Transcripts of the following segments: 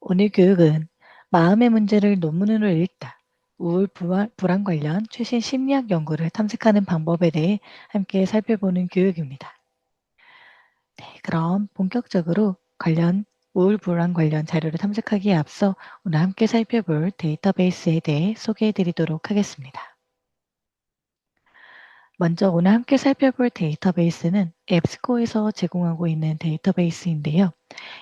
오늘 교육은 마음의 문제를 논문으로 읽다, 불안 관련 최신 심리학 연구를 탐색하는 방법에 대해 함께 살펴보는 교육입니다. 네, 그럼 본격적으로 우울 불안 관련 자료를 탐색하기에 앞서 오늘 함께 살펴볼 데이터베이스에 대해 소개해 드리도록 하겠습니다. 먼저 오늘 함께 살펴볼 데이터베이스는 앱스코에서 제공하고 있는 데이터베이스인데요.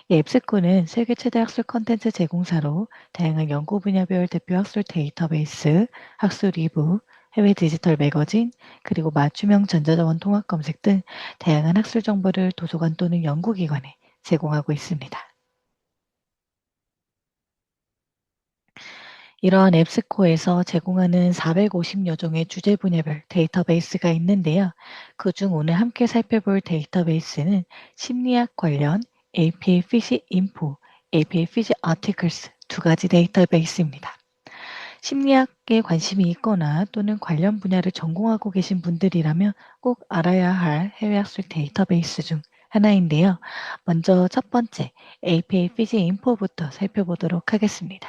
이 앱스코는 세계 최대 학술 콘텐츠 제공사로 다양한 연구 분야별 대표 학술 데이터베이스, 학술 리뷰, 해외 디지털 매거진, 그리고 맞춤형 전자자원 통합 검색 등 다양한 학술 정보를 도서관 또는 연구기관에 제공하고 있습니다. 이러한 앱스코에서 제공하는 450여 종의 주제 분야별 데이터베이스가 있는데요. 그중 오늘 함께 살펴볼 데이터베이스는 심리학 관련 APA 피지 인포, APA 피지 아티클스 두 가지 데이터베이스입니다. 심리학에 관심이 있거나 또는 관련 분야를 전공하고 계신 분들이라면 꼭 알아야 할 해외학술 데이터베이스 중 하나인데요. 먼저 첫 번째 APA 피지 인포부터 살펴보도록 하겠습니다.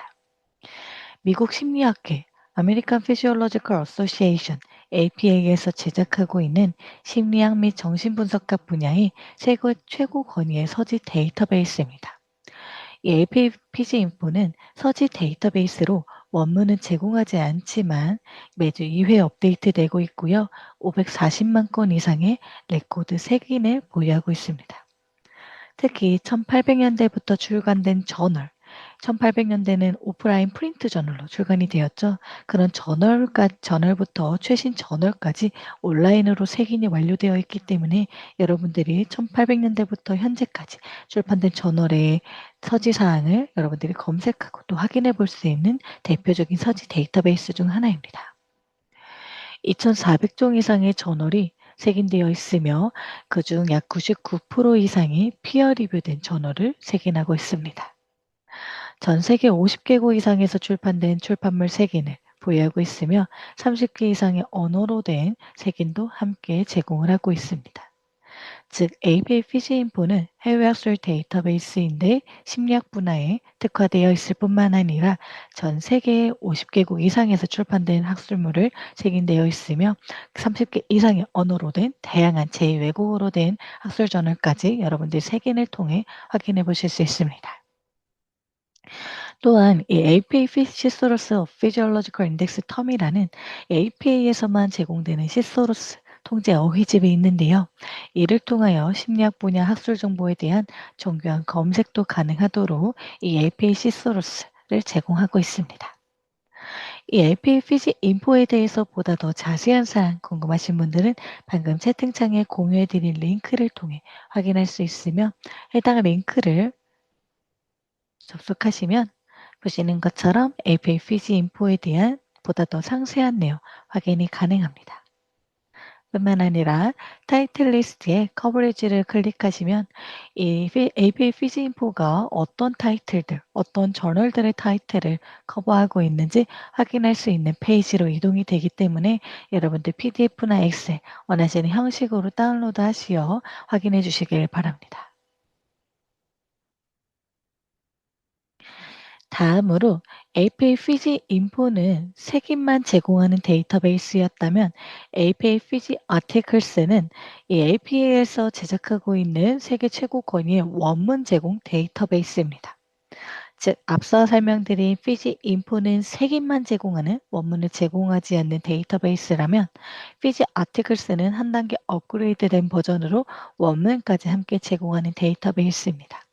미국 심리학회 American Physiological Association APA에서 제작하고 있는 심리학 및 정신분석학 분야의 최고 권위의 서지 데이터베이스입니다. 이 APA-PG 인포는 서지 데이터베이스로 원문은 제공하지 않지만 매주 2회 업데이트되고 있고요. 540만 건 이상의 레코드 색인을 보유하고 있습니다. 특히 1800년대부터 출간된 저널, 1800년대는 오프라인 프린트 저널로 출간이 되었죠. 그런 저널부터 최신 저널까지 온라인으로 색인이 완료되어 있기 때문에 여러분들이 1800년대부터 현재까지 출판된 저널의 서지 사항을 여러분들이 검색하고 또 확인해 볼 수 있는 대표적인 서지 데이터베이스 중 하나입니다. 2,400종 이상의 저널이 색인되어 있으며 그중 약 99% 이상이 피어 리뷰된 저널을 색인하고 있습니다. 전 세계 50개국 이상에서 출판된 출판물 색인을 보유하고 있으며 30개 이상의 언어로 된 색인도 함께 제공을 하고 있습니다. 즉 APA 피지인포는 해외 학술 데이터베이스인데 심리학 분야에 특화되어 있을 뿐만 아니라 전 세계 50개국 이상에서 출판된 학술물을 색인되어 있으며 30개 이상의 언어로 된 다양한 제2외국어로 된 학술 저널까지 여러분들 색인을 통해 확인해 보실 수 있습니다. 또한 이 APA 시소로스 피지올로지컬 인덱스 텀이라는 APA에서만 제공되는 시소로스 통제 어휘집이 있는데요. 이를 통하여 심리학 분야 학술 정보에 대한 정교한 검색도 가능하도록 이 APA 시소로스를 제공하고 있습니다. 이 APA 피지 인포에 대해서 보다 더 자세한 사항 궁금하신 분들은 방금 채팅창에 공유해드린 링크를 통해 확인할 수 있으며 해당 링크를 접속하시면 보시는 것처럼 APA 피지 인포에 대한 보다 더 상세한 내용 확인이 가능합니다. 뿐만 아니라 타이틀 리스트의 커버리지를 클릭하시면 이 APA 피지 인포가 어떤 타이틀들, 어떤 저널들의 타이틀을 커버하고 있는지 확인할 수 있는 페이지로 이동이 되기 때문에 여러분들 PDF나 엑셀 원하시는 형식으로 다운로드 하시어 확인해 주시길 바랍니다. 다음으로 APA 피지 인포는 색인만 제공하는 데이터베이스였다면 APA 피지 아티클스는 이 APA에서 제작하고 있는 세계 최고 권위의 원문 제공 데이터베이스입니다. 즉 앞서 설명드린 피지 인포는 색인만 제공하는 원문을 제공하지 않는 데이터베이스라면 피지 아티클스는 한 단계 업그레이드된 버전으로 원문까지 함께 제공하는 데이터베이스입니다.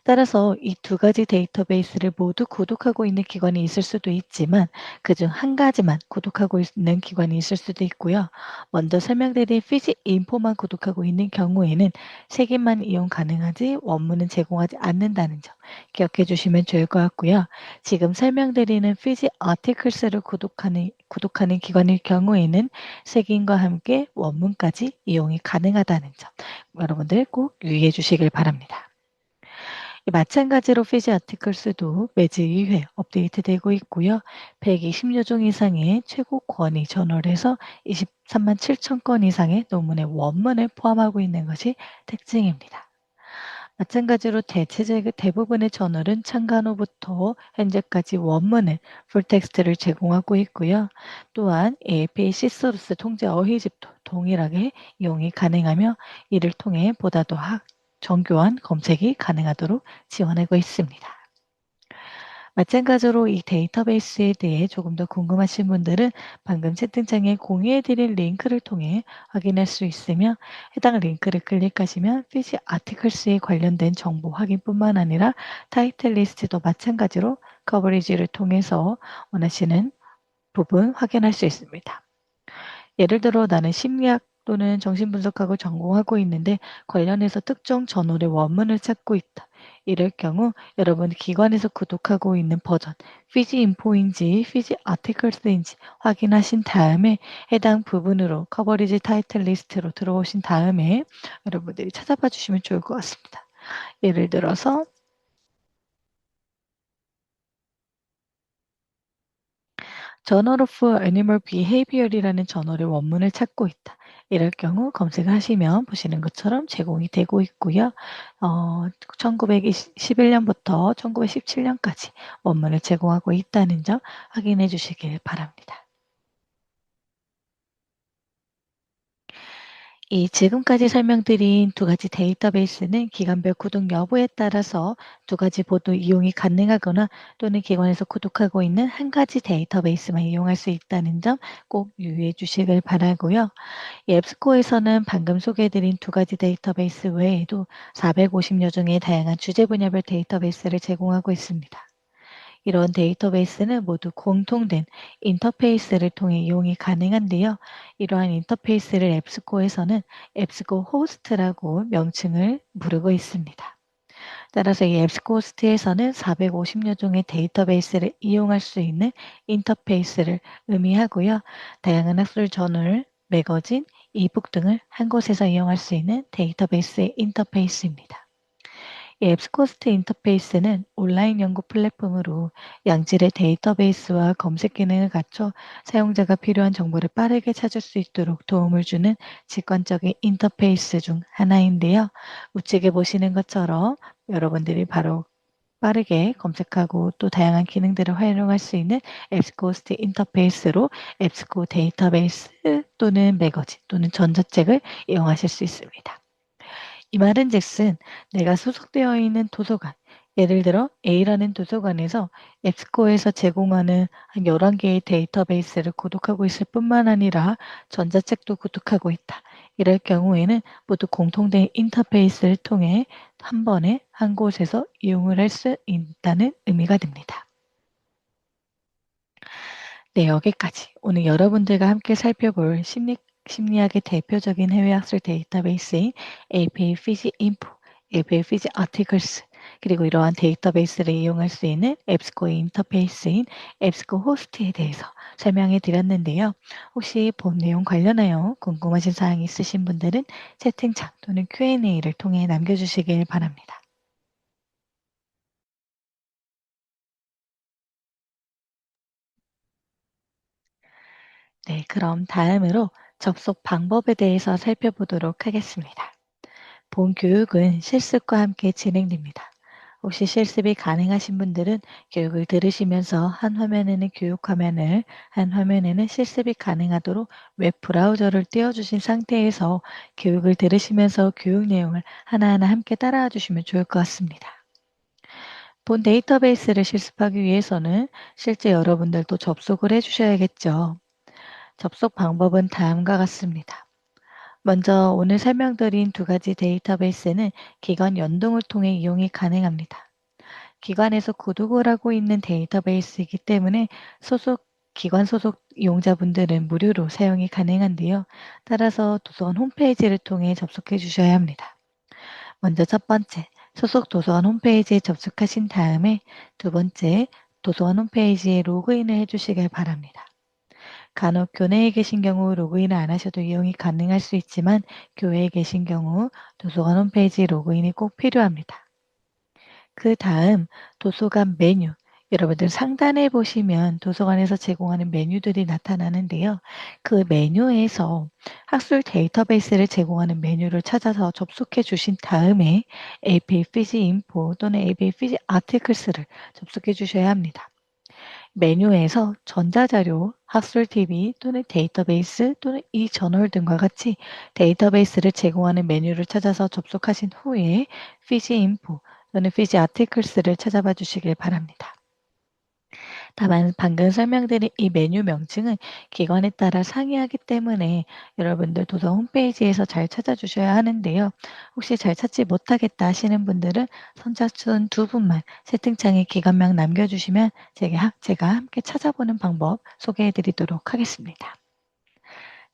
따라서 이 두 가지 데이터베이스를 모두 구독하고 있는 기관이 있을 수도 있지만 그중 한 가지만 구독하고 있는 기관이 있을 수도 있고요. 먼저 설명드린 피지 인포만 구독하고 있는 경우에는 색인만 이용 가능하지 원문은 제공하지 않는다는 점 기억해 주시면 좋을 것 같고요. 지금 설명드리는 피지 아티클스를 구독하는 기관일 경우에는 색인과 함께 원문까지 이용이 가능하다는 점 여러분들 꼭 유의해 주시길 바랍니다. 마찬가지로 피지 아티클스도 매주 2회 업데이트되고 있고요. 120여 종 이상의 최고 권위 저널에서 23만 7천 건 이상의 논문의 원문을 포함하고 있는 것이 특징입니다. 마찬가지로 대부분의 저널은 창간 후부터 현재까지 원문을 풀텍스트를 제공하고 있고요. 또한 APA 시소르스 통제 어휘집도 동일하게 이용이 가능하며 이를 통해 보다 더 정교한 검색이 가능하도록 지원하고 있습니다. 마찬가지로 이 데이터베이스에 대해 조금 더 궁금하신 분들은 방금 채팅창에 공유해드린 링크를 통해 확인할 수 있으며 해당 링크를 클릭하시면 피지 아티클스에 관련된 정보 확인뿐만 아니라 타이틀 리스트도 마찬가지로 커버리지를 통해서 원하시는 부분 확인할 수 있습니다. 예를 들어 나는 심리학 또는 정신분석학을 전공하고 있는데 관련해서 특정 저널의 원문을 찾고 있다. 이럴 경우 여러분 기관에서 구독하고 있는 버전 피지인포인지 피지아티클스인지 확인하신 다음에 해당 부분으로 커버리지 타이틀 리스트로 들어오신 다음에 여러분들이 찾아봐 주시면 좋을 것 같습니다. 예를 들어서 저널 오브 애니멀 비헤이비어이라는 저널의 원문을 찾고 있다. 이럴 경우 검색을 하시면 보시는 것처럼 제공이 되고 있고요. 1911년부터 1917년까지 원문을 제공하고 있다는 점 확인해 주시길 바랍니다. 이 지금까지 설명드린 두 가지 데이터베이스는 기관별 구독 여부에 따라서 두 가지 모두 이용이 가능하거나 또는 기관에서 구독하고 있는 한 가지 데이터베이스만 이용할 수 있다는 점 꼭 유의해 주시길 바라고요. 이 앱스코어에서는 방금 소개해드린 두 가지 데이터베이스 외에도 450여 종의 다양한 주제 분야별 데이터베이스를 제공하고 있습니다. 이런 데이터베이스는 모두 공통된 인터페이스를 통해 이용이 가능한데요. 이러한 인터페이스를 앱스코어에서는 앱스코어 호스트라고 명칭을 부르고 있습니다. 따라서 이 앱스코어스트에서는 450여 종의 데이터베이스를 이용할 수 있는 인터페이스를 의미하고요. 다양한 학술 저널, 매거진, 이북 등을 한 곳에서 이용할 수 있는 데이터베이스의 인터페이스입니다. 이 앱스코스트 인터페이스는 온라인 연구 플랫폼으로 양질의 데이터베이스와 검색 기능을 갖춰 사용자가 필요한 정보를 빠르게 찾을 수 있도록 도움을 주는 직관적인 인터페이스 중 하나인데요. 우측에 보시는 것처럼 여러분들이 바로 빠르게 검색하고 또 다양한 기능들을 활용할 수 있는 앱스코스트 인터페이스로 앱스코 데이터베이스 또는 매거진 또는 전자책을 이용하실 수 있습니다. 이 말은즉슨 내가 소속되어 있는 도서관, 예를 들어 A라는 도서관에서 앱스코어에서 제공하는 한 11개의 데이터베이스를 구독하고 있을 뿐만 아니라 전자책도 구독하고 있다. 이럴 경우에는 모두 공통된 인터페이스를 통해 한 번에 한 곳에서 이용을 할 수 있다는 의미가 됩니다. 네, 여기까지 오늘 여러분들과 함께 살펴볼 심리학의 대표적인 해외학술 데이터베이스인 APA 피지 인포, APA 피지 아티클스, 그리고 이러한 데이터베이스를 이용할 수 있는 앱스코의 인터페이스인 앱스코 호스트에 대해서 설명해 드렸는데요. 혹시 본 내용 관련하여 궁금하신 사항이 있으신 분들은 채팅창 또는 Q&A를 통해 남겨주시길 바랍니다. 네, 그럼 다음으로 접속 방법에 대해서 살펴보도록 하겠습니다. 본 교육은 실습과 함께 진행됩니다. 혹시 실습이 가능하신 분들은 교육을 들으시면서 한 화면에는 교육 화면을, 한 화면에는 실습이 가능하도록 웹 브라우저를 띄워주신 상태에서 교육을 들으시면서 교육 내용을 하나하나 함께 따라와 주시면 좋을 것 같습니다. 본 데이터베이스를 실습하기 위해서는 실제 여러분들도 접속을 해주셔야겠죠. 접속 방법은 다음과 같습니다. 먼저 오늘 설명드린 두 가지 데이터베이스는 기관 연동을 통해 이용이 가능합니다. 기관에서 구독을 하고 있는 데이터베이스이기 때문에 기관 소속 이용자분들은 무료로 사용이 가능한데요. 따라서 도서관 홈페이지를 통해 접속해 주셔야 합니다. 먼저 첫 번째, 소속 도서관 홈페이지에 접속하신 다음에 두 번째, 도서관 홈페이지에 로그인을 해주시길 바랍니다. 간혹 교내에 계신 경우 로그인을 안 하셔도 이용이 가능할 수 있지만 교외에 계신 경우 도서관 홈페이지 로그인이 꼭 필요합니다. 그 다음 도서관 메뉴, 여러분들 상단에 보시면 도서관에서 제공하는 메뉴들이 나타나는데요. 그 메뉴에서 학술 데이터베이스를 제공하는 메뉴를 찾아서 접속해 주신 다음에 APA 피지 인포 또는 APA 피지 아티클스를 접속해 주셔야 합니다. 메뉴에서 전자자료, 학술 TV 또는 데이터베이스 또는 이저널 등과 같이 데이터베이스를 제공하는 메뉴를 찾아서 접속하신 후에 피지 인포 또는 피지 아티클스를 찾아봐 주시길 바랍니다. 다만 방금 설명드린 이 메뉴 명칭은 기관에 따라 상이하기 때문에 여러분들 도서 홈페이지에서 잘 찾아주셔야 하는데요. 혹시 잘 찾지 못하겠다 하시는 분들은 선착순 2분만 채팅창에 기관명 남겨주시면 제가 함께 찾아보는 방법 소개해드리도록 하겠습니다.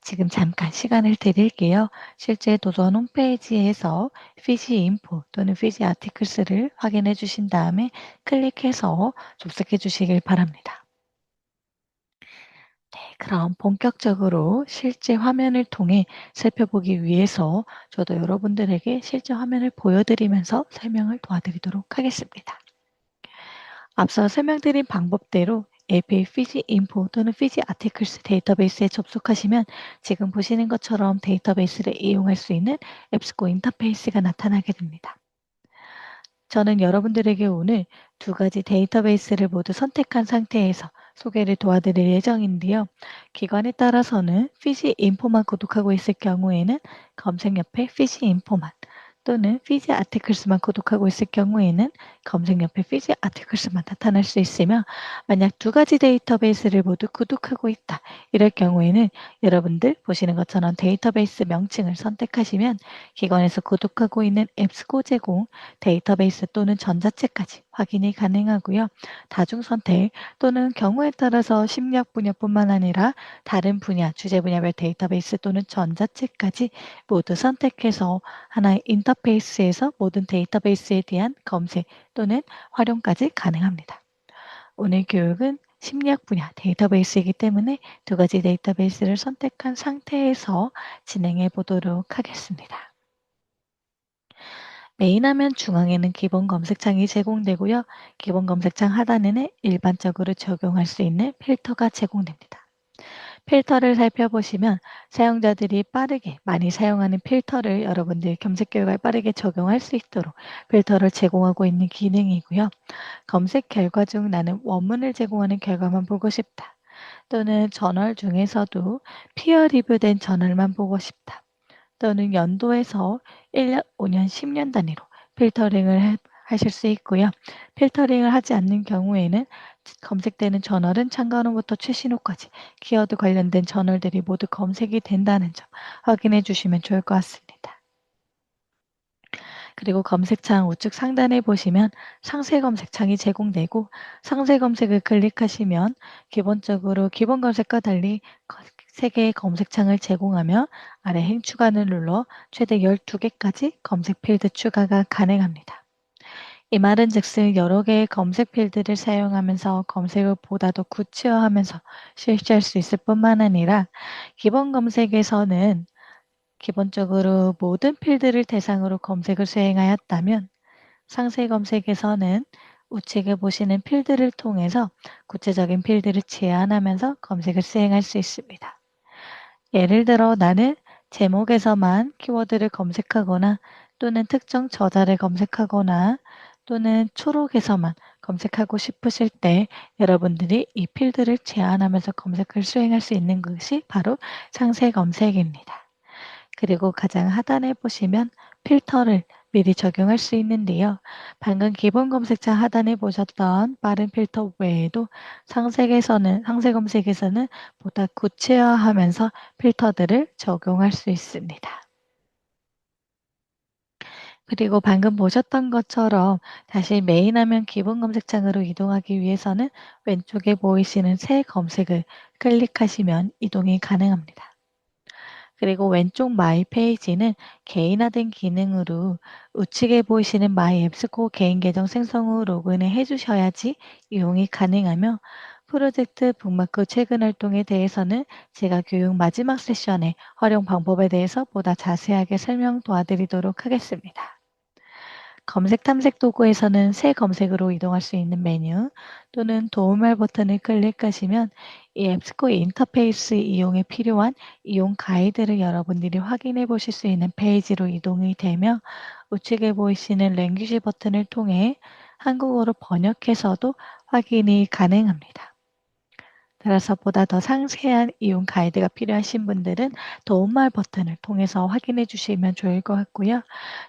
지금 잠깐 시간을 드릴게요. 실제 도서관 홈페이지에서 피지 인포 또는 피지 아티클스를 확인해 주신 다음에 클릭해서 접속해 주시길 바랍니다. 네, 그럼 본격적으로 실제 화면을 통해 살펴보기 위해서 저도 여러분들에게 실제 화면을 보여드리면서 설명을 도와드리도록 하겠습니다. 앞서 설명드린 방법대로 APA 피지 인포 또는 피지 아티클스 데이터베이스에 접속하시면 지금 보시는 것처럼 데이터베이스를 이용할 수 있는 앱스코 인터페이스가 나타나게 됩니다. 저는 여러분들에게 오늘 두 가지 데이터베이스를 모두 선택한 상태에서 소개를 도와드릴 예정인데요. 기관에 따라서는 피지 인포만 구독하고 있을 경우에는 검색 옆에 피지 인포만 또는 피지 아티클스만 구독하고 있을 경우에는 검색 옆에 피지 아티클스만 나타날 수 있으며 만약 두 가지 데이터베이스를 모두 구독하고 있다. 이럴 경우에는 여러분들 보시는 것처럼 데이터베이스 명칭을 선택하시면 기관에서 구독하고 있는 앱스코 제공 데이터베이스 또는 전자책까지 확인이 가능하고요. 다중 선택 또는 경우에 따라서 심리학 분야뿐만 아니라 다른 분야, 주제 분야별 데이터베이스 또는 전자책까지 모두 선택해서 하나의 인터페이스에서 모든 데이터베이스에 대한 검색 또는 활용까지 가능합니다. 오늘 교육은 심리학 분야 데이터베이스이기 때문에 두 가지 데이터베이스를 선택한 상태에서 진행해 보도록 하겠습니다. 메인 화면 중앙에는 기본 검색창이 제공되고요. 기본 검색창 하단에는 일반적으로 적용할 수 있는 필터가 제공됩니다. 필터를 살펴보시면 사용자들이 빠르게 많이 사용하는 필터를 여러분들 검색 결과에 빠르게 적용할 수 있도록 필터를 제공하고 있는 기능이고요. 검색 결과 중 나는 원문을 제공하는 결과만 보고 싶다. 또는 저널 중에서도 피어 리뷰된 저널만 보고 싶다. 또는 연도에서 1년, 5년, 10년 단위로 필터링을 하실 수 있고요. 필터링을 하지 않는 경우에는 검색되는 저널은 창간호부터 최신호까지 키워드 관련된 저널들이 모두 검색이 된다는 점 확인해 주시면 좋을 것 같습니다. 그리고 검색창 우측 상단에 보시면 상세 검색창이 제공되고 상세 검색을 클릭하시면 기본적으로 기본 검색과 달리 3개의 검색창을 제공하며 아래 행 추가를 눌러 최대 12개까지 검색 필드 추가가 가능합니다. 이 말은 즉슨 여러 개의 검색 필드를 사용하면서 검색을 보다 더 구체화하면서 실시할 수 있을 뿐만 아니라 기본 검색에서는 기본적으로 모든 필드를 대상으로 검색을 수행하였다면 상세 검색에서는 우측에 보시는 필드를 통해서 구체적인 필드를 제한하면서 검색을 수행할 수 있습니다. 예를 들어 나는 제목에서만 키워드를 검색하거나 또는 특정 저자를 검색하거나 또는 초록에서만 검색하고 싶으실 때 여러분들이 이 필드를 제한하면서 검색을 수행할 수 있는 것이 바로 상세 검색입니다. 그리고 가장 하단에 보시면 필터를 미리 적용할 수 있는데요. 방금 기본 검색창 하단에 보셨던 빠른 필터 외에도 상세 검색에서는 보다 구체화하면서 필터들을 적용할 수 있습니다. 그리고 방금 보셨던 것처럼 다시 메인 화면 기본 검색창으로 이동하기 위해서는 왼쪽에 보이시는 새 검색을 클릭하시면 이동이 가능합니다. 그리고 왼쪽 마이 페이지는 개인화된 기능으로 우측에 보이시는 마이 앱스코 개인 계정 생성 후 로그인을 해주셔야지 이용이 가능하며 프로젝트 북마크 최근 활동에 대해서는 제가 교육 마지막 세션에 활용 방법에 대해서 보다 자세하게 설명 도와드리도록 하겠습니다. 검색 탐색 도구에서는 새 검색으로 이동할 수 있는 메뉴 또는 도움말 버튼을 클릭하시면 이 앱스코어 인터페이스 이용에 필요한 이용 가이드를 여러분들이 확인해 보실 수 있는 페이지로 이동이 되며 우측에 보이시는 랭귀지 버튼을 통해 한국어로 번역해서도 확인이 가능합니다. 따라서 보다 더 상세한 이용 가이드가 필요하신 분들은 도움말 버튼을 통해서 확인해 주시면 좋을 것 같고요.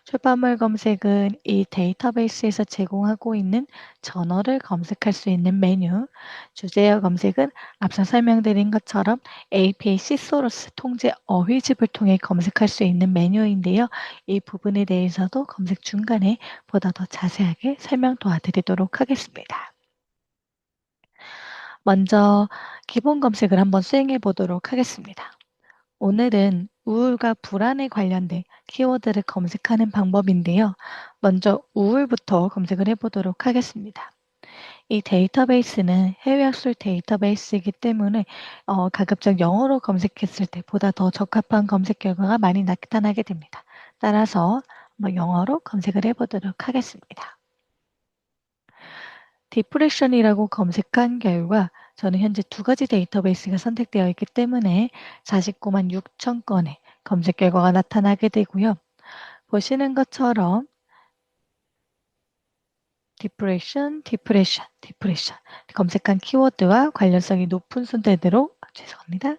출판물 검색은 이 데이터베이스에서 제공하고 있는 저널을 검색할 수 있는 메뉴, 주제어 검색은 앞서 설명드린 것처럼 APA C소로스 통제 어휘집을 통해 검색할 수 있는 메뉴인데요. 이 부분에 대해서도 검색 중간에 보다 더 자세하게 설명 도와드리도록 하겠습니다. 먼저 기본 검색을 한번 수행해 보도록 하겠습니다. 오늘은 우울과 불안에 관련된 키워드를 검색하는 방법인데요. 먼저 우울부터 검색을 해보도록 하겠습니다. 이 데이터베이스는 해외 학술 데이터베이스이기 때문에 가급적 영어로 검색했을 때 보다 더 적합한 검색 결과가 많이 나타나게 됩니다. 따라서 한번 영어로 검색을 해보도록 하겠습니다. 디프레션이라고 검색한 결과 저는 현재 두 가지 데이터베이스가 선택되어 있기 때문에 49만 6천 건의 검색 결과가 나타나게 되고요. 보시는 것처럼 디프레션 검색한 키워드와 관련성이 높은 순서대로 죄송합니다.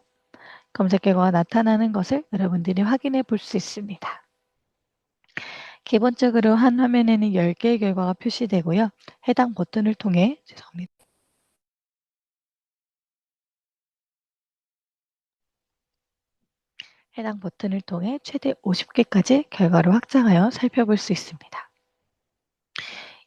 검색 결과가 나타나는 것을 여러분들이 확인해 볼 수 있습니다. 기본적으로 한 화면에는 10개의 결과가 표시되고요. 해당 버튼을 통해 죄송합니다. 해당 버튼을 통해 최대 50개까지 결과를 확장하여 살펴볼 수 있습니다.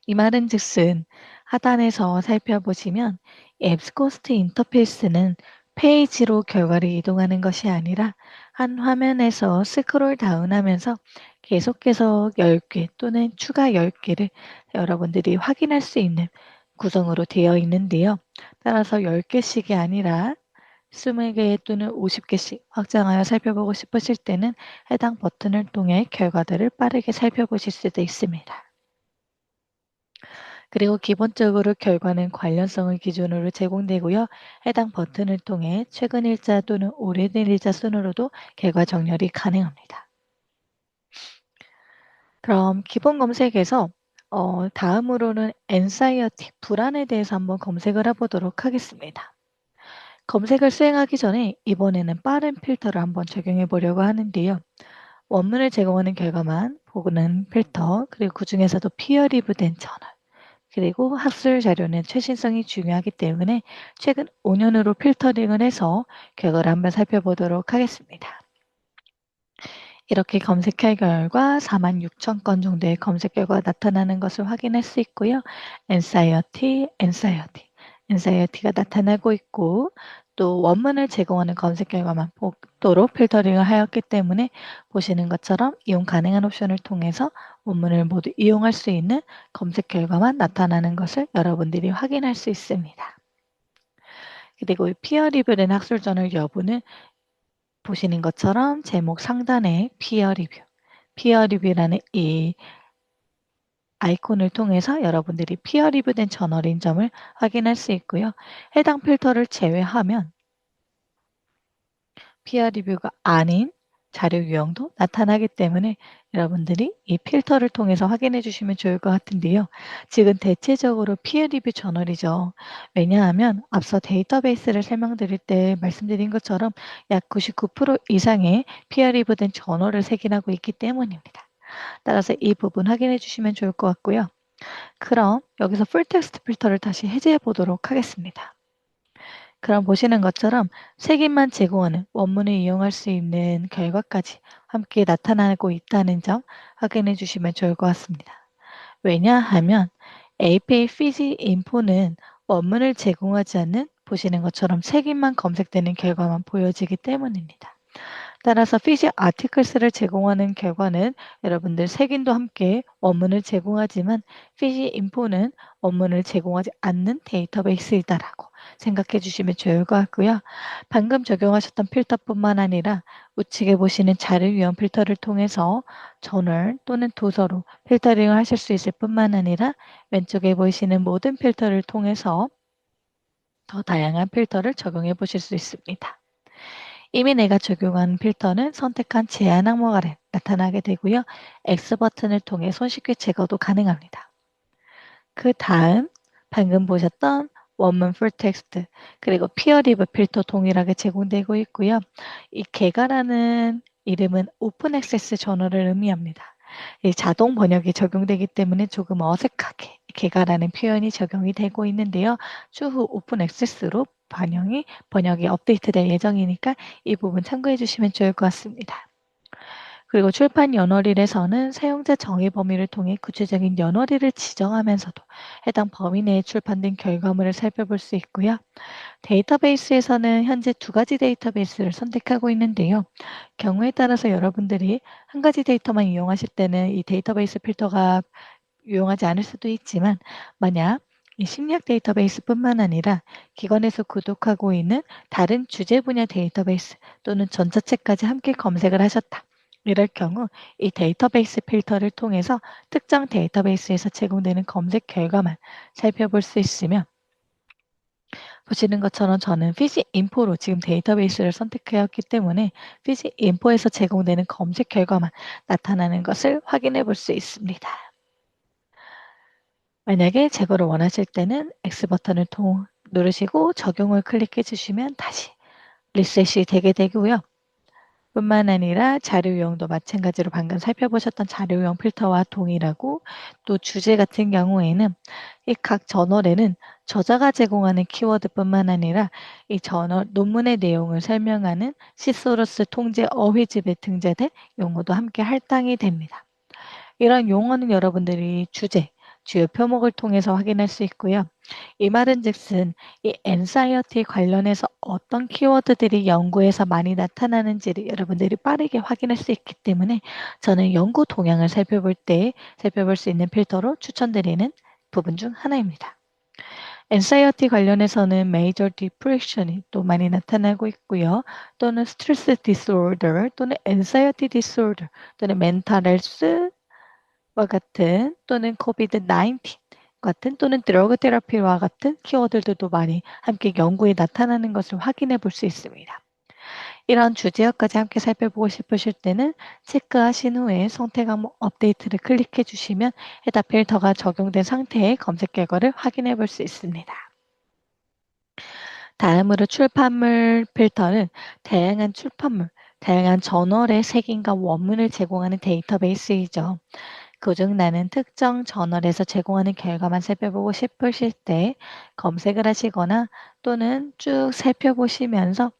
이 말은 즉슨 하단에서 살펴보시면 앱스코스트 인터페이스는 페이지로 결과를 이동하는 것이 아니라 한 화면에서 스크롤 다운하면서 계속해서 10개 또는 추가 10개를 여러분들이 확인할 수 있는 구성으로 되어 있는데요. 따라서 10개씩이 아니라 20개 또는 50개씩 확장하여 살펴보고 싶으실 때는 해당 버튼을 통해 결과들을 빠르게 살펴보실 수도 있습니다. 그리고 기본적으로 결과는 관련성을 기준으로 제공되고요. 해당 버튼을 통해 최근 일자 또는 오래된 일자 순으로도 결과 정렬이 가능합니다. 그럼 기본 검색에서 다음으로는 anxiety, 불안에 대해서 한번 검색을 해보도록 하겠습니다. 검색을 수행하기 전에 이번에는 빠른 필터를 한번 적용해 보려고 하는데요. 원문을 제공하는 결과만 보는 필터, 그리고 그 중에서도 피어 리뷰된 저널, 그리고 학술 자료는 최신성이 중요하기 때문에 최근 5년으로 필터링을 해서 결과를 한번 살펴보도록 하겠습니다. 이렇게 검색할 결과 4만 6천 건 정도의 검색 결과가 나타나는 것을 확인할 수 있고요. anxiety가 나타나고 있고 또 원문을 제공하는 검색 결과만 보도록 필터링을 하였기 때문에 보시는 것처럼 이용 가능한 옵션을 통해서 원문을 모두 이용할 수 있는 검색 결과만 나타나는 것을 여러분들이 확인할 수 있습니다. 그리고 피어 리뷰된 학술 저널 여부는 보시는 것처럼 제목 상단에 피어 리뷰라는 이 아이콘을 통해서 여러분들이 피어 리뷰된 저널인 점을 확인할 수 있고요. 해당 필터를 제외하면 피어 리뷰가 아닌 자료 유형도 나타나기 때문에 여러분들이 이 필터를 통해서 확인해 주시면 좋을 것 같은데요. 지금 대체적으로 피어 리뷰 저널이죠. 왜냐하면 앞서 데이터베이스를 설명드릴 때 말씀드린 것처럼 약 99% 이상의 피어 리뷰된 저널을 색인하고 있기 때문입니다. 따라서 이 부분 확인해 주시면 좋을 것 같고요. 그럼 여기서 풀텍스트 필터를 다시 해제해 보도록 하겠습니다. 그럼 보시는 것처럼 색인만 제공하는 원문을 이용할 수 있는 결과까지 함께 나타나고 있다는 점 확인해 주시면 좋을 것 같습니다. 왜냐하면 APA 피지 인포는 원문을 제공하지 않는 보시는 것처럼 색인만 검색되는 결과만 보여지기 때문입니다. 따라서 피지 아티클스를 제공하는 결과는 여러분들 색인도 함께 원문을 제공하지만 피지 인포는 원문을 제공하지 않는 데이터베이스이다라고 생각해 주시면 좋을 것 같고요. 방금 적용하셨던 필터뿐만 아니라 우측에 보시는 자료 유형 필터를 통해서 저널 또는 도서로 필터링을 하실 수 있을 뿐만 아니라 왼쪽에 보이시는 모든 필터를 통해서 더 다양한 필터를 적용해 보실 수 있습니다. 이미 내가 적용한 필터는 선택한 제한 항목 아래 나타나게 되고요. X 버튼을 통해 손쉽게 제거도 가능합니다. 그 다음 방금 보셨던 원문 풀텍스트 그리고 피어리브 필터 동일하게 제공되고 있고요. 이 개가라는 이름은 오픈 액세스 저널을 의미합니다. 이 자동 번역이 적용되기 때문에 조금 어색하게 개가라는 표현이 적용이 되고 있는데요. 추후 오픈 액세스로 번역이 업데이트될 예정이니까 이 부분 참고해 주시면 좋을 것 같습니다. 그리고 출판 연월일에서는 사용자 정의 범위를 통해 구체적인 연월일을 지정하면서도 해당 범위 내에 출판된 결과물을 살펴볼 수 있고요. 데이터베이스에서는 현재 두 가지 데이터베이스를 선택하고 있는데요. 경우에 따라서 여러분들이 한 가지 데이터만 이용하실 때는 이 데이터베이스 필터가 유용하지 않을 수도 있지만 만약 이 심리학 데이터베이스뿐만 아니라 기관에서 구독하고 있는 다른 주제 분야 데이터베이스 또는 전자책까지 함께 검색을 하셨다. 이럴 경우 이 데이터베이스 필터를 통해서 특정 데이터베이스에서 제공되는 검색 결과만 살펴볼 수 있으며 보시는 것처럼 저는 피지 인포로 지금 데이터베이스를 선택하였기 때문에 피지 인포에서 제공되는 검색 결과만 나타나는 것을 확인해 볼 수 있습니다. 만약에 제거를 원하실 때는 X 버튼을 누르시고 적용을 클릭해 주시면 다시 리셋이 되게 되고요. 뿐만 아니라 자료 유형도 마찬가지로 방금 살펴보셨던 자료 유형 필터와 동일하고 또 주제 같은 경우에는 이 각 저널에는 저자가 제공하는 키워드뿐만 아니라 이 저널 논문의 내용을 설명하는 시소러스 통제 어휘집에 등재된 용어도 함께 할당이 됩니다. 이런 용어는 여러분들이 주요 표목을 통해서 확인할 수 있고요. 이 말은즉슨 이 anxiety 관련해서 어떤 키워드들이 연구에서 많이 나타나는지를 여러분들이 빠르게 확인할 수 있기 때문에 저는 연구 동향을 살펴볼 수 있는 필터로 추천드리는 부분 중 하나입니다. anxiety 관련해서는 major depression이 또 많이 나타나고 있고요. 또는 stress disorder 또는 anxiety disorder 또는 mental health 와 같은 또는 COVID-19 같은 또는 드러그 테라피와 같은 키워드들도 많이 함께 연구에 나타나는 것을 확인해 볼 수 있습니다. 이런 주제어까지 함께 살펴보고 싶으실 때는 체크하신 후에 선택 항목 업데이트를 클릭해 주시면 해당 필터가 적용된 상태의 검색 결과를 확인해 볼 수 있습니다. 다음으로 출판물 필터는 다양한 저널의 색인과 원문을 제공하는 데이터베이스이죠. 그중 나는 특정 저널에서 제공하는 결과만 살펴보고 싶으실 때 검색을 하시거나 또는 쭉 살펴보시면서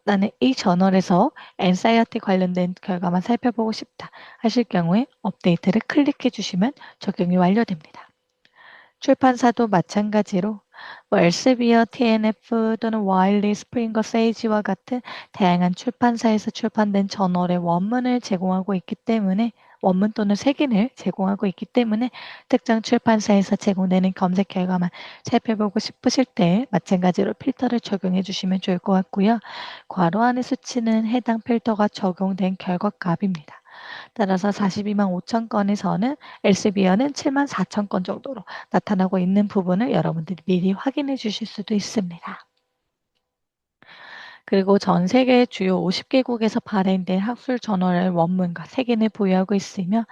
나는 이 저널에서 엔사이어티 관련된 결과만 살펴보고 싶다 하실 경우에 업데이트를 클릭해 주시면 적용이 완료됩니다. 출판사도 마찬가지로 엘세비어, TNF 또는 와일리, 스프링거, 세이지와 같은 다양한 출판사에서 출판된 저널의 원문을 제공하고 있기 때문에 원문 또는 색인을 제공하고 있기 때문에 특정 출판사에서 제공되는 검색 결과만 살펴보고 싶으실 때 마찬가지로 필터를 적용해 주시면 좋을 것 같고요. 괄호 안의 수치는 해당 필터가 적용된 결과 값입니다. 따라서 42만 5천 건에서는 엘세비어는 7만 4천 건 정도로 나타나고 있는 부분을 여러분들이 미리 확인해 주실 수도 있습니다. 그리고 전 세계 주요 50개국에서 발행된 학술 저널의 원문과 색인을 보유하고 있으며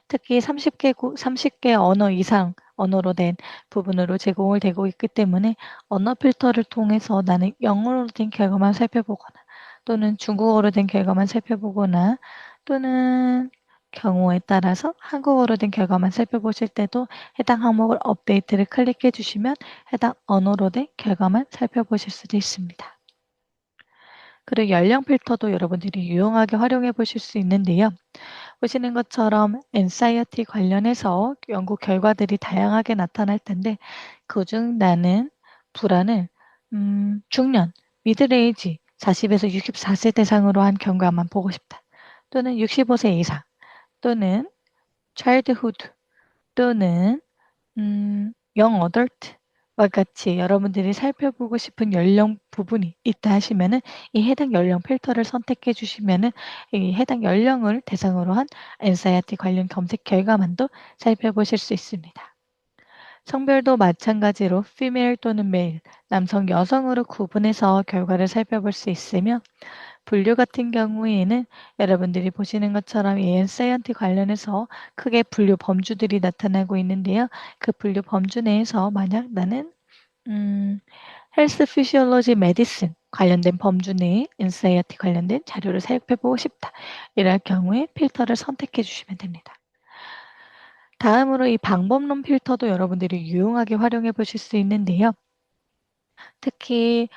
특히 30개 언어 이상 언어로 된 부분으로 제공을 되고 있기 때문에 언어 필터를 통해서 나는 영어로 된 결과만 살펴보거나 또는 중국어로 된 결과만 살펴보거나 또는 경우에 따라서 한국어로 된 결과만 살펴보실 때도 해당 항목을 업데이트를 클릭해 주시면 해당 언어로 된 결과만 살펴보실 수도 있습니다. 그리고 연령 필터도 여러분들이 유용하게 활용해 보실 수 있는데요. 보시는 것처럼 anxiety 관련해서 연구 결과들이 다양하게 나타날 텐데 그중 나는 불안을 중년, 미들에이지 40에서 64세 대상으로 한 결과만 보고 싶다. 또는 65세 이상 또는 childhood 또는 young adult와 같이 여러분들이 살펴보고 싶은 연령 부분이 있다 하시면은 이 해당 연령 필터를 선택해 주시면은 이 해당 연령을 대상으로 한 anxiety 관련 검색 결과만도 살펴보실 수 있습니다. 성별도 마찬가지로 female 또는 male, 남성, 여성으로 구분해서 결과를 살펴볼 수 있으며 분류 같은 경우에는 여러분들이 보시는 것처럼 anxiety 관련해서 크게 분류 범주들이 나타나고 있는데요. 그 분류 범주 내에서 만약 나는 헬스 피시올로지 메디슨 관련된 범주 내에 anxiety 관련된 자료를 살펴보고 싶다. 이럴 경우에 필터를 선택해 주시면 됩니다. 다음으로 이 방법론 필터도 여러분들이 유용하게 활용해 보실 수 있는데요. 특히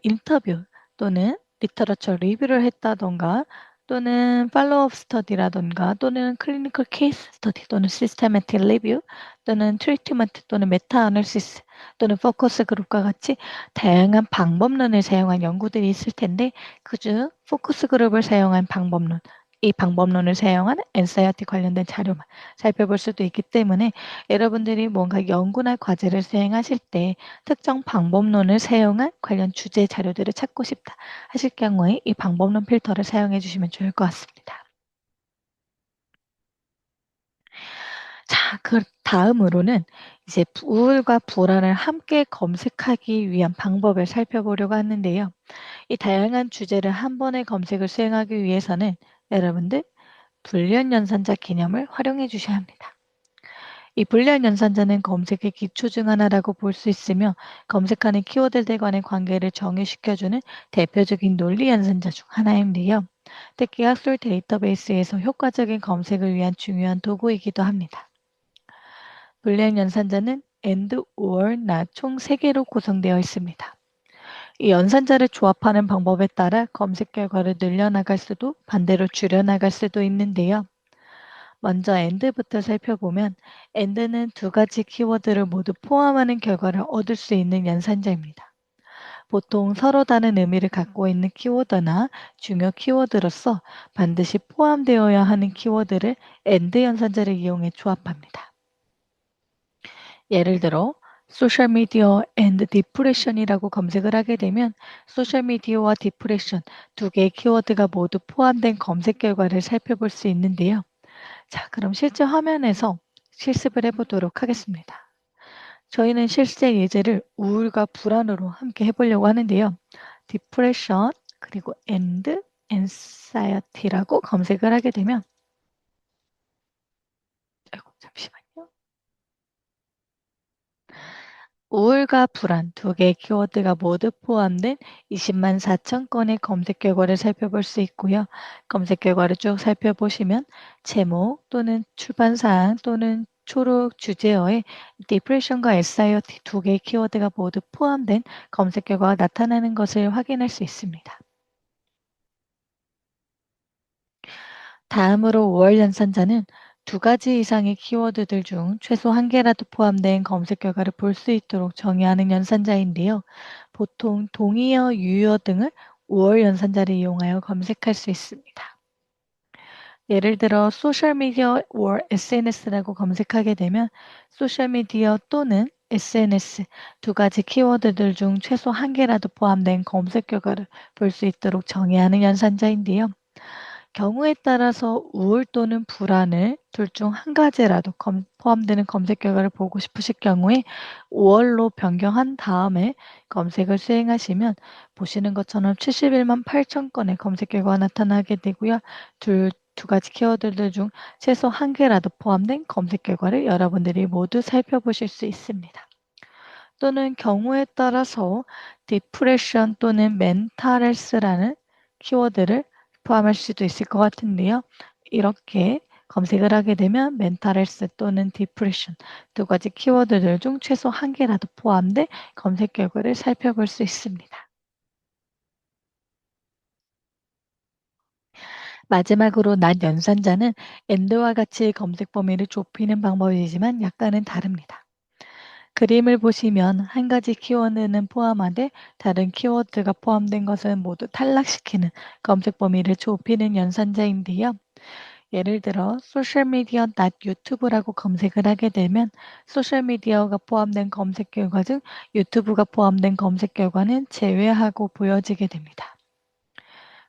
인터뷰 또는 리터러처 리뷰를 했다던가 또는 팔로우업 스터디라던가 또는 클리니컬 케이스 스터디 또는 시스테매틱 리뷰 또는 트리트먼트 또는 메타 아널리시스 또는 포커스 그룹과 같이 다양한 방법론을 사용한 연구들이 있을 텐데 그중 포커스 그룹을 사용한 방법론 이 방법론을 사용한 엔사이어티 관련된 자료만 살펴볼 수도 있기 때문에 여러분들이 뭔가 연구나 과제를 수행하실 때 특정 방법론을 사용한 관련 주제 자료들을 찾고 싶다 하실 경우에 이 방법론 필터를 사용해 주시면 좋을 것 같습니다. 자, 그 다음으로는 이제 우울과 불안을 함께 검색하기 위한 방법을 살펴보려고 하는데요. 이 다양한 주제를 한 번에 검색을 수행하기 위해서는 여러분들 불리한 연산자 개념을 활용해 주셔야 합니다. 이 불리한 연산자는 검색의 기초 중 하나라고 볼 수 있으며 검색하는 키워드들 간의 관계를 정의시켜주는 대표적인 논리 연산자 중 하나인데요. 특히 학술 데이터베이스에서 효과적인 검색을 위한 중요한 도구이기도 합니다. 불리한 연산자는 and, or, not 총 3개로 구성되어 있습니다. 이 연산자를 조합하는 방법에 따라 검색 결과를 늘려나갈 수도 반대로 줄여나갈 수도 있는데요. 먼저 and부터 살펴보면 and는 두 가지 키워드를 모두 포함하는 결과를 얻을 수 있는 연산자입니다. 보통 서로 다른 의미를 갖고 있는 키워드나 중요 키워드로서 반드시 포함되어야 하는 키워드를 and 연산자를 이용해 조합합니다. 예를 들어 소셜미디어 앤드 디프레션이라고 검색을 하게 되면 소셜미디어와 디프레션 두 개의 키워드가 모두 포함된 검색 결과를 살펴볼 수 있는데요. 자, 그럼 실제 화면에서 실습을 해보도록 하겠습니다. 저희는 실제 예제를 우울과 불안으로 함께 해보려고 하는데요. depression 그리고 and anxiety라고 검색을 하게 되면 아이고, 잠시만요. 우울과 불안 두 개의 키워드가 모두 포함된 20만 4천 건의 검색 결과를 살펴볼 수 있고요. 검색 결과를 쭉 살펴보시면 제목 또는 출판사항 또는 초록 주제어에 디프레션과 anxiety 두 개의 키워드가 모두 포함된 검색 결과가 나타나는 것을 확인할 수 있습니다. 다음으로 5월 연산자는 두 가지 이상의 키워드들 중 최소 한 개라도 포함된 검색 결과를 볼 수 있도록 정의하는 연산자인데요. 보통 동의어, 유의어 등을 5월 연산자를 이용하여 검색할 수 있습니다. 예를 들어 소셜미디어 or SNS라고 검색하게 되면 소셜미디어 또는 SNS 두 가지 키워드들 중 최소 한 개라도 포함된 검색 결과를 볼 수 있도록 정의하는 연산자인데요. 경우에 따라서 우울 또는 불안을 둘 중 한 가지라도 포함되는 검색 결과를 보고 싶으실 경우에 5월로 변경한 다음에 검색을 수행하시면 보시는 것처럼 71만 8천 건의 검색 결과가 나타나게 되고요. 두 가지 키워드들 중 최소 한 개라도 포함된 검색 결과를 여러분들이 모두 살펴보실 수 있습니다. 또는 경우에 따라서 디프레션 또는 멘탈헬스라는 키워드를 포함할 수도 있을 것 같은데요. 이렇게 검색을 하게 되면 멘탈헬스 또는 디프레션 두 가지 키워드들 중 최소 한 개라도 포함된 검색 결과를 살펴볼 수 있습니다. 마지막으로 낮 연산자는 엔드와 같이 검색 범위를 좁히는 방법이지만 약간은 다릅니다. 그림을 보시면 한 가지 키워드는 포함하되 다른 키워드가 포함된 것은 모두 탈락시키는 검색 범위를 좁히는 연산자인데요. 예를 들어 소셜미디어 유튜브라고 검색을 하게 되면 소셜미디어가 포함된 검색 결과 중 유튜브가 포함된 검색 결과는 제외하고 보여지게 됩니다.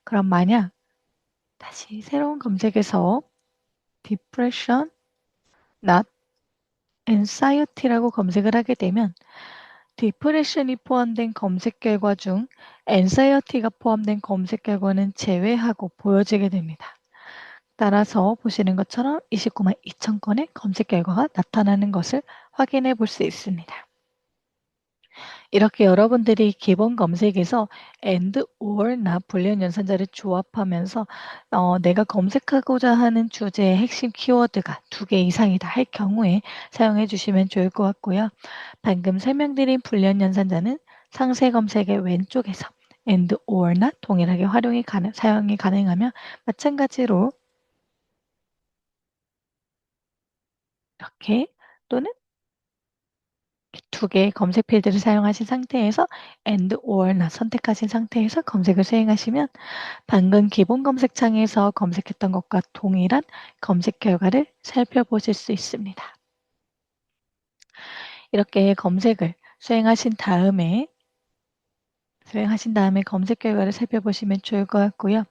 그럼 만약 다시 새로운 검색에서 depression, not anxiety라고 검색을 하게 되면 디프레션이 포함된 검색 결과 중 anxiety가 포함된 검색 결과는 제외하고 보여지게 됩니다. 따라서 보시는 것처럼 29만 2천 건의 검색 결과가 나타나는 것을 확인해 볼 수 있습니다. 이렇게 여러분들이 기본 검색에서 and, or, not 불리한 연산자를 조합하면서 내가 검색하고자 하는 주제의 핵심 키워드가 2개 이상이다 할 경우에 사용해 주시면 좋을 것 같고요. 방금 설명드린 불리한 연산자는 상세 검색의 왼쪽에서 and, or, not 동일하게 사용이 가능하며 마찬가지로 이렇게 또는 2개의 검색 필드를 사용하신 상태에서 and, or, not 선택하신 상태에서 검색을 수행하시면 방금 기본 검색창에서 검색했던 것과 동일한 검색 결과를 살펴보실 수 있습니다. 이렇게 검색을 수행하신 다음에 검색 결과를 살펴보시면 좋을 것 같고요.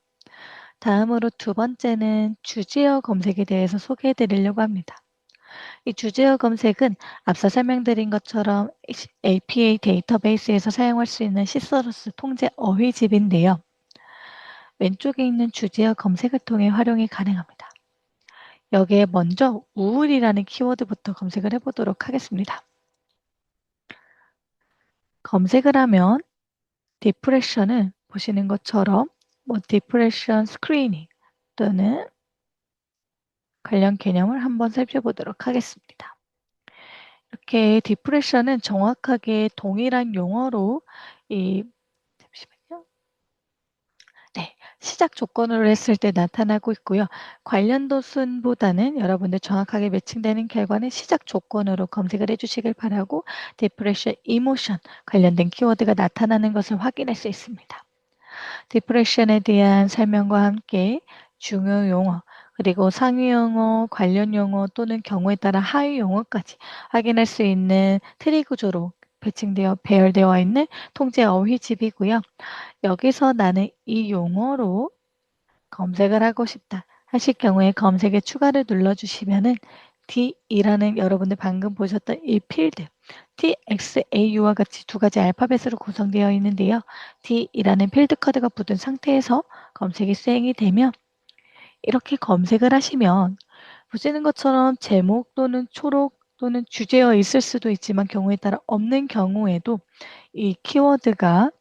다음으로 2번째는 주제어 검색에 대해서 소개해 드리려고 합니다. 이 주제어 검색은 앞서 설명드린 것처럼 APA 데이터베이스에서 사용할 수 있는 시서러스 통제 어휘집인데요. 왼쪽에 있는 주제어 검색을 통해 활용이 가능합니다. 여기에 먼저 우울이라는 키워드부터 검색을 해보도록 하겠습니다. 검색을 하면 디프레션은 보시는 것처럼 디프레션 스크리닝 또는 관련 개념을 한번 살펴보도록 하겠습니다. 이렇게 디프레션은 정확하게 동일한 용어로 잠시만요. 네, 시작 조건으로 했을 때 나타나고 있고요. 관련도 순보다는 여러분들 정확하게 매칭되는 결과는 시작 조건으로 검색을 해주시길 바라고 디프레션 이모션 관련된 키워드가 나타나는 것을 확인할 수 있습니다. 디프레션에 대한 설명과 함께 중요 용어 그리고 상위 용어, 관련 용어 또는 경우에 따라 하위 용어까지 확인할 수 있는 트리 구조로 배열되어 있는 통제 어휘집이고요. 여기서 나는 이 용어로 검색을 하고 싶다 하실 경우에 검색에 추가를 눌러주시면은 D이라는 여러분들 방금 보셨던 이 필드 TXAU와 같이 2가지 알파벳으로 구성되어 있는데요. D이라는 필드 코드가 붙은 상태에서 검색이 수행이 되면 이렇게 검색을 하시면 보시는 것처럼 제목 또는 초록 또는 주제어 있을 수도 있지만 경우에 따라 없는 경우에도 이 키워드가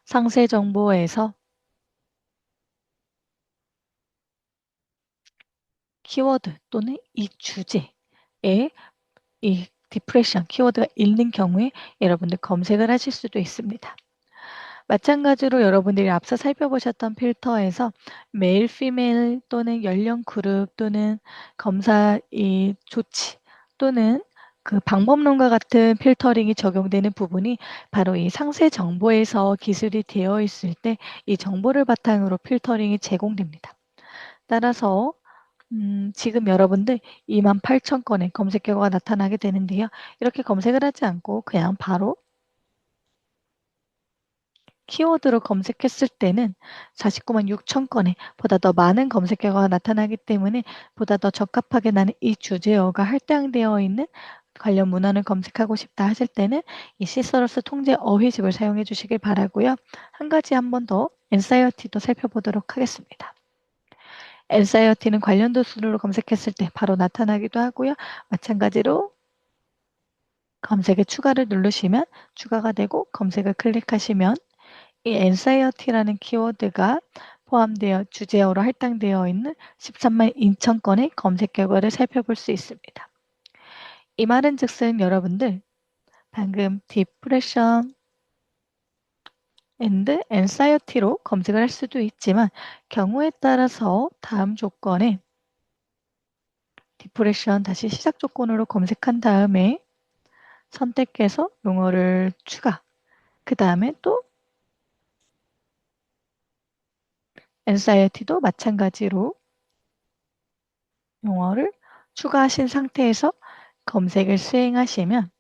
상세 정보에서 키워드 또는 이 주제에 이 디프레션 키워드가 있는 경우에 여러분들 검색을 하실 수도 있습니다. 마찬가지로 여러분들이 앞서 살펴보셨던 필터에서 메일, 피메일 또는 연령 그룹 또는 검사 이 조치 또는 그 방법론과 같은 필터링이 적용되는 부분이 바로 이 상세 정보에서 기술이 되어 있을 때 이 정보를 바탕으로 필터링이 제공됩니다. 따라서 지금 여러분들 28,000건의 검색 결과가 나타나게 되는데요. 이렇게 검색을 하지 않고 그냥 바로 키워드로 검색했을 때는 49만 6천 건에 보다 더 많은 검색 결과가 나타나기 때문에 보다 더 적합하게 나는 이 주제어가 할당되어 있는 관련 문헌을 검색하고 싶다 하실 때는 이 시서러스 통제 어휘집을 사용해 주시길 바라고요. 한 가지 한 번 더 엔사이어티도 살펴보도록 하겠습니다. 엔사이어티는 관련도 순으로 검색했을 때 바로 나타나기도 하고요. 마찬가지로 검색에 추가를 누르시면 추가가 되고 검색을 클릭하시면 이 anxiety라는 키워드가 포함되어 주제어로 할당되어 있는 13만 2천 건의 검색 결과를 살펴볼 수 있습니다. 이 말은 즉슨 여러분들 방금 depression and anxiety로 검색을 할 수도 있지만 경우에 따라서 다음 조건에 depression 다시 시작 조건으로 검색한 다음에 선택해서 용어를 추가 그 다음에 또 anxiety도 마찬가지로 용어를 추가하신 상태에서 검색을 수행하시면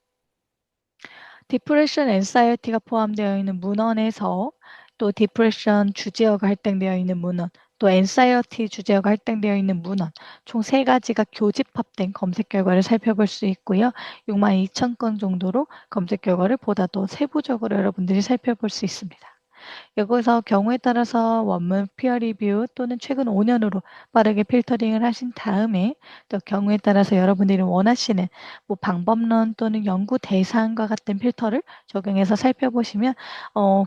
디프레션 엔사이어티가 포함되어 있는 문헌에서 또 디프레션 주제어가 할당되어 있는 문헌, 또 엔사이어티 주제어가 할당되어 있는 문헌, 총 3가지가 교집합된 검색 결과를 살펴볼 수 있고요. 62,000건 정도로 검색 결과를 보다 더 세부적으로 여러분들이 살펴볼 수 있습니다. 여기서 경우에 따라서 원문 피어 리뷰 또는 최근 5년으로 빠르게 필터링을 하신 다음에 또 경우에 따라서 여러분들이 원하시는 뭐 방법론 또는 연구 대상과 같은 필터를 적용해서 살펴보시면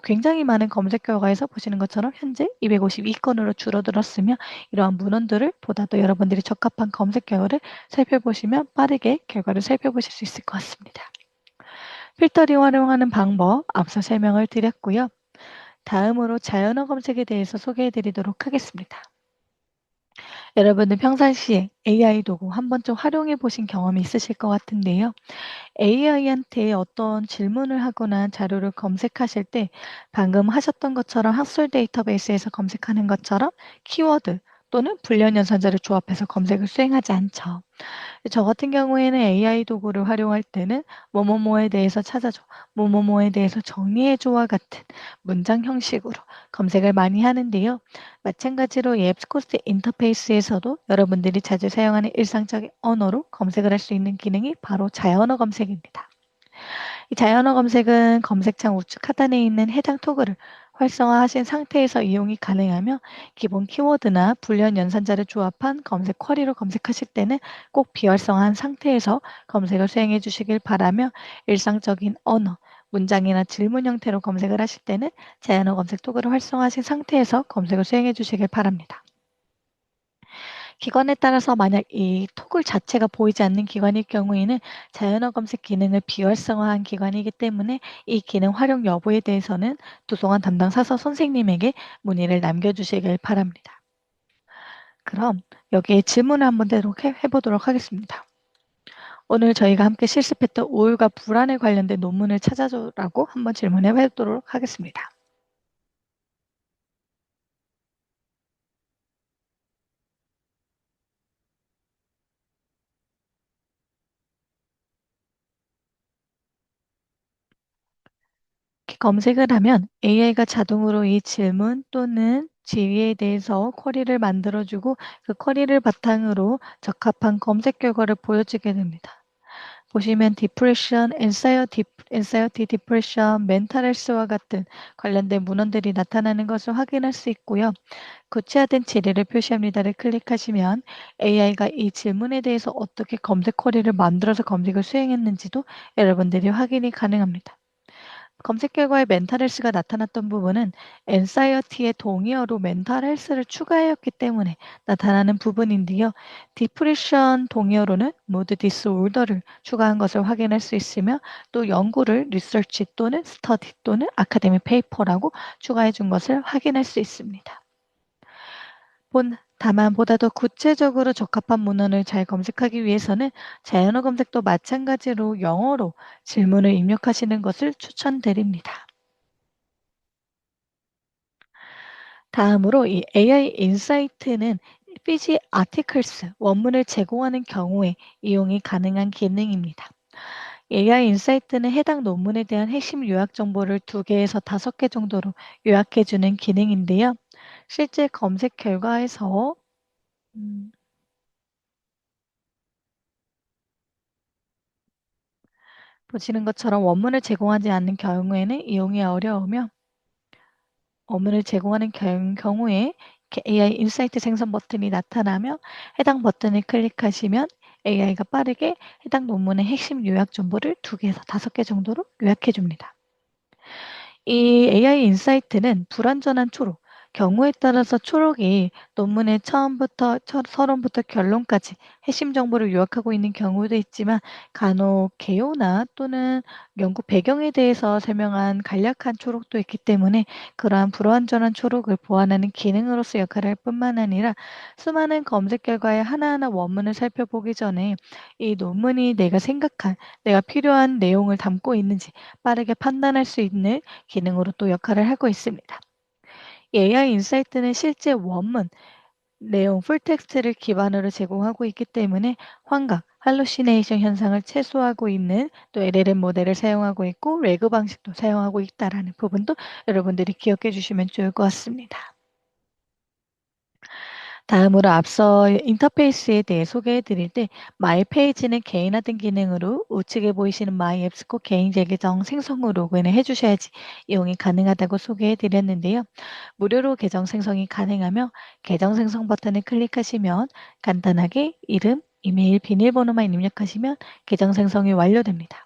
굉장히 많은 검색 결과에서 보시는 것처럼 현재 252건으로 줄어들었으며 이러한 문헌들을 보다 더 여러분들이 적합한 검색 결과를 살펴보시면 빠르게 결과를 살펴보실 수 있을 것 같습니다. 필터링 활용하는 방법 앞서 설명을 드렸고요. 다음으로 자연어 검색에 대해서 소개해 드리도록 하겠습니다. 여러분들 평상시에 AI 도구 한 번쯤 활용해 보신 경험이 있으실 것 같은데요. AI한테 어떤 질문을 하거나 자료를 검색하실 때 방금 하셨던 것처럼 학술 데이터베이스에서 검색하는 것처럼 키워드 또는 불련 연산자를 조합해서 검색을 수행하지 않죠. 저 같은 경우에는 AI 도구를 활용할 때는 뭐뭐뭐에 대해서 찾아줘, 뭐뭐뭐에 대해서 정리해줘와 같은 문장 형식으로 검색을 많이 하는데요. 마찬가지로 이 앱스코스 인터페이스에서도 여러분들이 자주 사용하는 일상적인 언어로 검색을 할 수 있는 기능이 바로 자연어 검색입니다. 이 자연어 검색은 검색창 우측 하단에 있는 해당 토글을 활성화하신 상태에서 이용이 가능하며 기본 키워드나 불련 연산자를 조합한 검색 쿼리로 검색하실 때는 꼭 비활성화한 상태에서 검색을 수행해 주시길 바라며 일상적인 언어, 문장이나 질문 형태로 검색을 하실 때는 자연어 검색 토글을 활성화하신 상태에서 검색을 수행해 주시길 바랍니다. 기관에 따라서 만약 이 토글 자체가 보이지 않는 기관일 경우에는 자연어 검색 기능을 비활성화한 기관이기 때문에 이 기능 활용 여부에 대해서는 도서관 담당 사서 선생님에게 문의를 남겨주시길 바랍니다. 그럼 여기에 질문을 한번 해보도록 하겠습니다. 오늘 저희가 함께 실습했던 우울과 불안에 관련된 논문을 찾아줘라고 한번 질문해 보도록 하겠습니다. 검색을 하면 AI가 자동으로 이 질문 또는 지위에 대해서 쿼리를 만들어주고 그 쿼리를 바탕으로 적합한 검색 결과를 보여주게 됩니다. 보시면 디프레션, 엔사이어티 디프레션, 멘탈 헬스와 같은 관련된 문헌들이 나타나는 것을 확인할 수 있고요. 구체화된 지리를 표시합니다를 클릭하시면 AI가 이 질문에 대해서 어떻게 검색 쿼리를 만들어서 검색을 수행했는지도 여러분들이 확인이 가능합니다. 검색 결과에 멘탈 헬스가 나타났던 부분은 엔사이어티의 동의어로 멘탈 헬스를 추가하였기 때문에 나타나는 부분인데요. 디프레션 동의어로는 모드 디스오더를 추가한 것을 확인할 수 있으며 또 연구를 리서치 또는 스터디 또는 아카데미 페이퍼라고 추가해 준 것을 확인할 수 있습니다. 다만 보다 더 구체적으로 적합한 문헌을 잘 검색하기 위해서는 자연어 검색도 마찬가지로 영어로 질문을 입력하시는 것을 추천드립니다. 다음으로 이 AI 인사이트는 피지 아티클스 원문을 제공하는 경우에 이용이 가능한 기능입니다. AI 인사이트는 해당 논문에 대한 핵심 요약 정보를 2개에서 5개 정도로 요약해주는 기능인데요. 실제 검색 결과에서 음, 보시는 것처럼 원문을 제공하지 않는 경우에는 이용이 어려우며 원문을 제공하는 경우에 AI 인사이트 생성 버튼이 나타나며 해당 버튼을 클릭하시면 AI가 빠르게 해당 논문의 핵심 요약 정보를 2개에서 5개 정도로 요약해 줍니다. 이 AI 인사이트는 불완전한 초록, 경우에 따라서 초록이 논문의 처음부터 서론부터 결론까지 핵심 정보를 요약하고 있는 경우도 있지만 간혹 개요나 또는 연구 배경에 대해서 설명한 간략한 초록도 있기 때문에 그러한 불완전한 초록을 보완하는 기능으로서 역할을 할 뿐만 아니라 수많은 검색 결과의 하나하나 원문을 살펴보기 전에 이 논문이 내가 생각한, 내가 필요한 내용을 담고 있는지 빠르게 판단할 수 있는 기능으로 또 역할을 하고 있습니다. AI 인사이트는 실제 원문, 내용 풀텍스트를 기반으로 제공하고 있기 때문에 환각, 할루시네이션 현상을 최소화하고 있는 또 LLM 모델을 사용하고 있고 레그 방식도 사용하고 있다라는 부분도 여러분들이 기억해 주시면 좋을 것 같습니다. 다음으로 앞서 인터페이스에 대해 소개해 드릴 때 마이 페이지는 개인화된 기능으로 우측에 보이시는 마이 앱스코 개인 계정 생성 후 로그인을 해주셔야지 이용이 가능하다고 소개해 드렸는데요. 무료로 계정 생성이 가능하며 계정 생성 버튼을 클릭하시면 간단하게 이름, 이메일, 비밀번호만 입력하시면 계정 생성이 완료됩니다.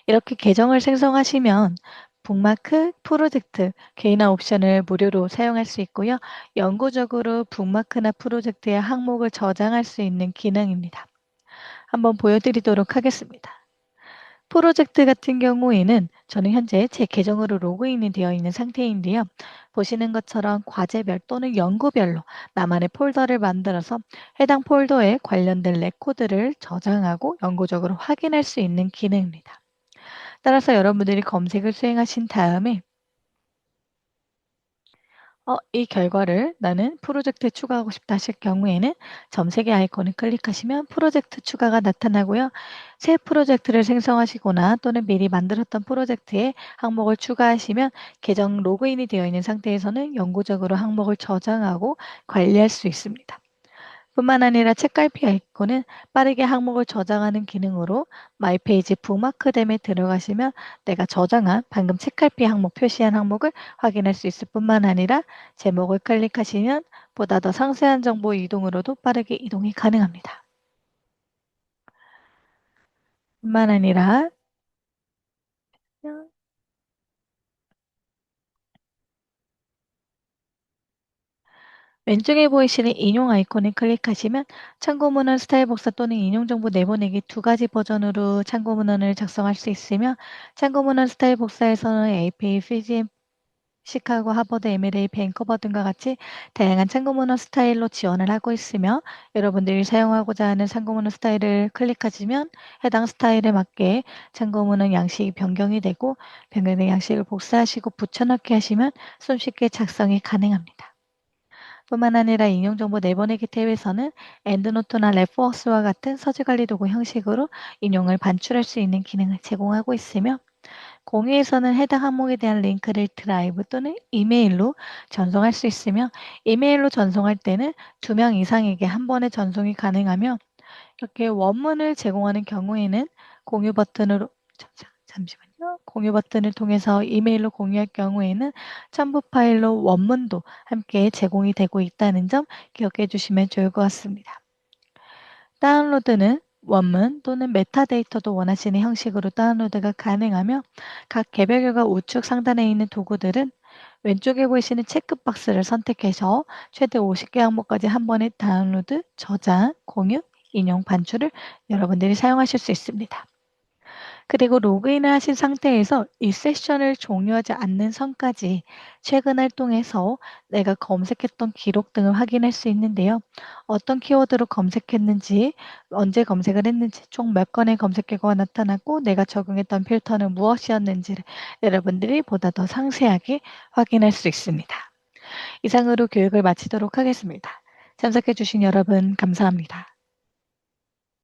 이렇게 계정을 생성하시면 북마크, 프로젝트, 개인화 옵션을 무료로 사용할 수 있고요. 영구적으로 북마크나 프로젝트의 항목을 저장할 수 있는 기능입니다. 한번 보여드리도록 하겠습니다. 프로젝트 같은 경우에는 저는 현재 제 계정으로 로그인이 되어 있는 상태인데요. 보시는 것처럼 과제별 또는 연구별로 나만의 폴더를 만들어서 해당 폴더에 관련된 레코드를 저장하고 영구적으로 확인할 수 있는 기능입니다. 따라서 여러분들이 검색을 수행하신 다음에 이 결과를 나는 프로젝트에 추가하고 싶다 하실 경우에는 점 3개 아이콘을 클릭하시면 프로젝트 추가가 나타나고요. 새 프로젝트를 생성하시거나 또는 미리 만들었던 프로젝트에 항목을 추가하시면 계정 로그인이 되어 있는 상태에서는 영구적으로 항목을 저장하고 관리할 수 있습니다. 뿐만 아니라 책갈피 아이콘은 빠르게 항목을 저장하는 기능으로 마이페이지 북마크댐에 들어가시면 내가 저장한 방금 책갈피 항목 표시한 항목을 확인할 수 있을 뿐만 아니라 제목을 클릭하시면 보다 더 상세한 정보 이동으로도 빠르게 이동이 가능합니다. 뿐만 아니라 왼쪽에 보이시는 인용 아이콘을 클릭하시면 참고 문헌 스타일 복사 또는 인용 정보 내보내기 두 가지 버전으로 참고 문헌을 작성할 수 있으며 참고 문헌 스타일 복사에서는 APA, FGM, 시카고, 하버드, M&A, 밴커버 등과 같이 다양한 참고 문헌 스타일로 지원을 하고 있으며 여러분들이 사용하고자 하는 참고 문헌 스타일을 클릭하시면 해당 스타일에 맞게 참고 문헌 양식이 변경이 되고 변경된 양식을 복사하시고 붙여넣기 하시면 손쉽게 작성이 가능합니다. 뿐만 아니라 인용정보 내보내기 탭에서는 엔드노트나 랩워크스와 같은 서술관리 도구 형식으로 인용을 반출할 수 있는 기능을 제공하고 있으며 공유에서는 해당 항목에 대한 링크를 드라이브 또는 이메일로 전송할 수 있으며 이메일로 전송할 때는 2명 이상에게 한 번에 전송이 가능하며 이렇게 원문을 제공하는 경우에는 공유 버튼으로 잠시만요. 공유 버튼을 통해서 이메일로 공유할 경우에는 첨부 파일로 원문도 함께 제공이 되고 있다는 점 기억해 주시면 좋을 것 같습니다. 다운로드는 원문 또는 메타데이터도 원하시는 형식으로 다운로드가 가능하며 각 개별교과 우측 상단에 있는 도구들은 왼쪽에 보이시는 체크박스를 선택해서 최대 50개 항목까지 한 번에 다운로드, 저장, 공유, 인용, 반출을 여러분들이 사용하실 수 있습니다. 그리고 로그인을 하신 상태에서 이 세션을 종료하지 않는 선까지 최근 활동에서 내가 검색했던 기록 등을 확인할 수 있는데요. 어떤 키워드로 검색했는지, 언제 검색을 했는지, 총 몇 건의 검색 결과가 나타났고 내가 적용했던 필터는 무엇이었는지를 여러분들이 보다 더 상세하게 확인할 수 있습니다. 이상으로 교육을 마치도록 하겠습니다. 참석해 주신 여러분 감사합니다.